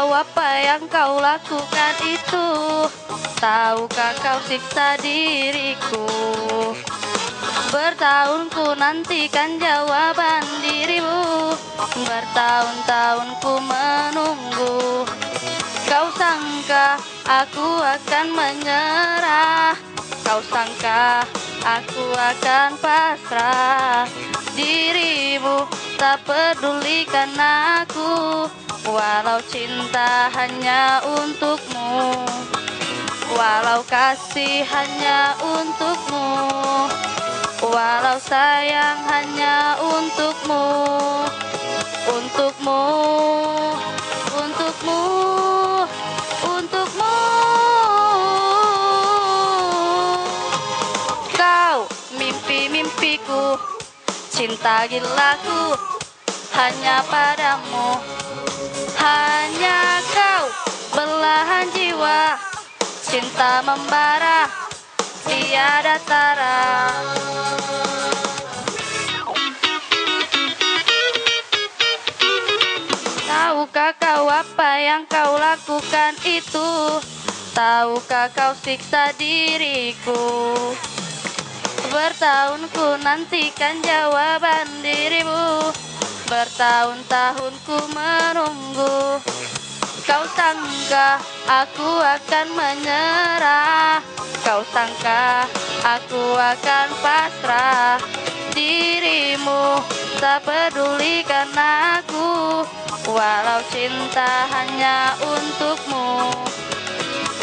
kau apa yang kau lakukan itu? Tahukah kau siksa diriku? Bertahun ku nantikan jawaban dirimu, bertahun-tahun ku menunggu. Kau sangka aku akan menyerah, kau sangka aku akan pasrah. Dirimu tak pedulikan aku, walau cinta hanya untukmu, walau kasih hanya untukmu, walau sayang hanya untukmu, untukmu, untukmu, untukmu. Kau mimpi-mimpiku, cinta gilaku hanya padamu. Hanya kau belahan jiwa, cinta membara tiada tara. Tahukah kau apa yang kau lakukan itu? Tahukah kau siksa diriku? Bertahun ku nantikan jawaban dirimu, bertahun-tahun ku menunggu. Kau sangka aku akan menyerah, kau sangka aku akan pasrah. Dirimu tak pedulikan aku, walau cinta hanya untukmu,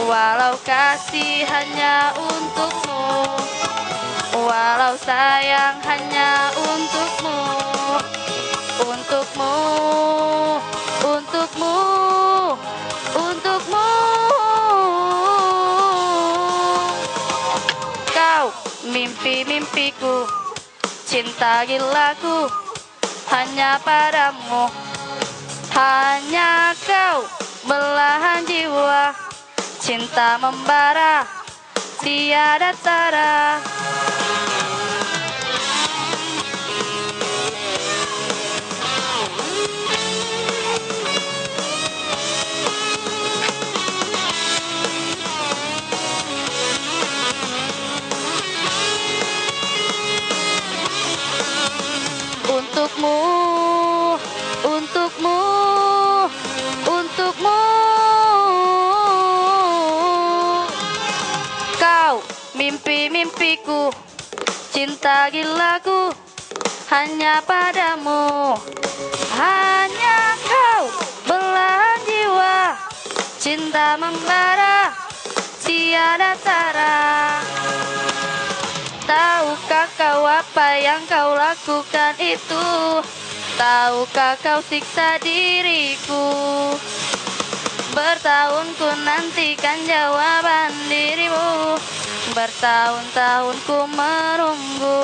walau kasih hanya untukmu, walau sayang hanya untukmu, untukmu, untukmu, untukmu. Kau mimpi-mimpiku, cinta gilaku hanya padamu. Hanya kau belahan jiwa, cinta membara tiada tara. Untukmu, untukmu, untukmu. Kau mimpi-mimpiku, cinta gilaku hanya padamu. Hanya kau belahan jiwa, cinta membara tiada tara. Tahukah kau apa yang kau lakukan itu? Tahukah kau siksa diriku? Bertahun ku nantikan jawaban dirimu, bertahun-tahun ku menunggu.